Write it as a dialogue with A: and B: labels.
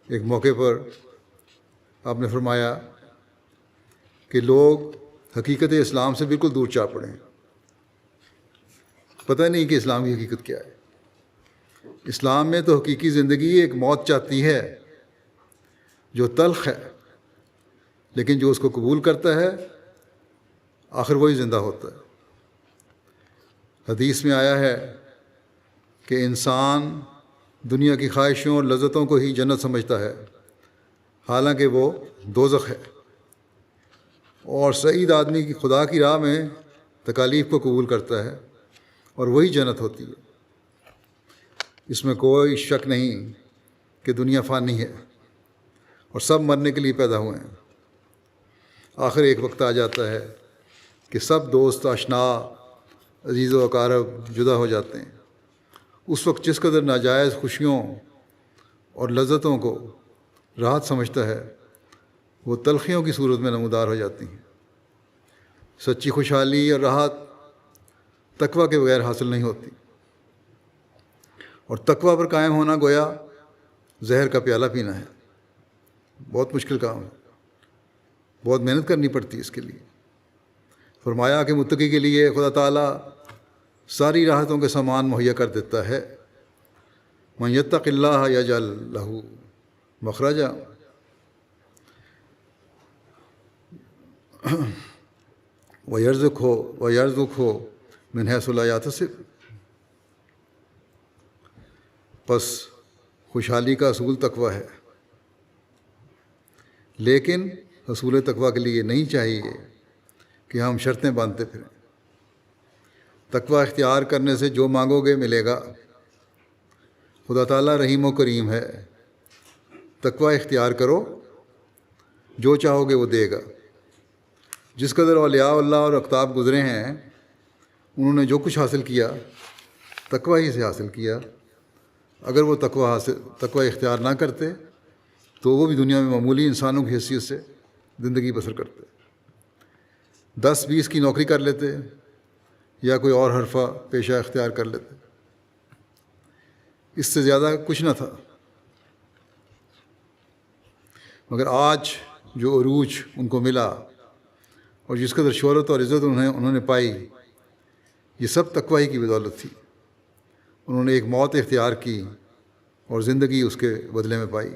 A: ایک موقع پر آپ نے فرمایا کہ لوگ حقیقت اسلام سے بالکل دور جا پڑے ہیں، پتہ نہیں کہ اسلام کی حقیقت کیا ہے۔ اسلام میں تو حقیقی زندگی ایک موت چاہتی ہے جو تلخ ہے، لیکن جو اس کو قبول کرتا ہے آخر وہی زندہ ہوتا ہے۔ حدیث میں آیا ہے کہ انسان دنیا کی خواہشوں اور لذتوں کو ہی جنت سمجھتا ہے، حالانکہ وہ دوزخ ہے، اور سعید آدمی کی خدا کی راہ میں تکالیف کو قبول کرتا ہے اور وہی جنت ہوتی ہے۔ اس میں کوئی شک نہیں کہ دنیا فانی ہے اور سب مرنے کے لیے پیدا ہوئے ہیں۔ آخر ایک وقت آ جاتا ہے کہ سب دوست، آشنا، عزیز و اقارب جدا ہو جاتے ہیں۔ اس وقت جس قدر ناجائز خوشیوں اور لذتوں کو راحت سمجھتا ہے وہ تلخیوں کی صورت میں نمودار ہو جاتی ہیں۔ سچی خوشحالی اور راحت تقویٰ کے بغیر حاصل نہیں ہوتی، اور تقویٰ پر قائم ہونا گویا زہر کا پیالہ پینا ہے۔ بہت مشکل کام ہے، بہت محنت کرنی پڑتی ہے اس کے لیے۔ فرمایا کہ متقی کے لیے خدا تعالیٰ ساری راحتوں کے سامان مہیا کر دیتا ہے۔ من یتق اللہ یجعل لہ مخرجا ویرزقہ من حیث لا یحتسب۔ پس خوشحالی کا اصول تقویٰ ہے، لیکن اصول تقویٰ کے لیے نہیں چاہیے کہ ہم شرطیں باندھتے پھریں۔ تقویٰ اختیار کرنے سے جو مانگو گے ملے گا۔ خدا تعالیٰ رحیم و کریم ہے، تقویٰ اختیار کرو، جو چاہو گے وہ دے گا۔ جس قدر اولیاء اللہ اور اقطاب گزرے ہیں انہوں نے جو کچھ حاصل کیا تقویٰ ہی سے حاصل کیا۔ اگر وہ تقویٰ اختیار نہ کرتے تو وہ بھی دنیا میں معمولی انسانوں کی حیثیت سے زندگی بسر کرتے، 10-20 کی نوکری کر لیتے یا کوئی اور حرفہ پیشہ اختیار کر لیتے، اس سے زیادہ کچھ نہ تھا۔ مگر آج جو عروج ان کو ملا اور جس قدر شہرت اور عزت انہوں نے پائی، یہ سب تقویٰ ہی کی بدولت تھی۔ انہوں نے ایک موت اختیار کی اور زندگی اس کے بدلے میں پائی۔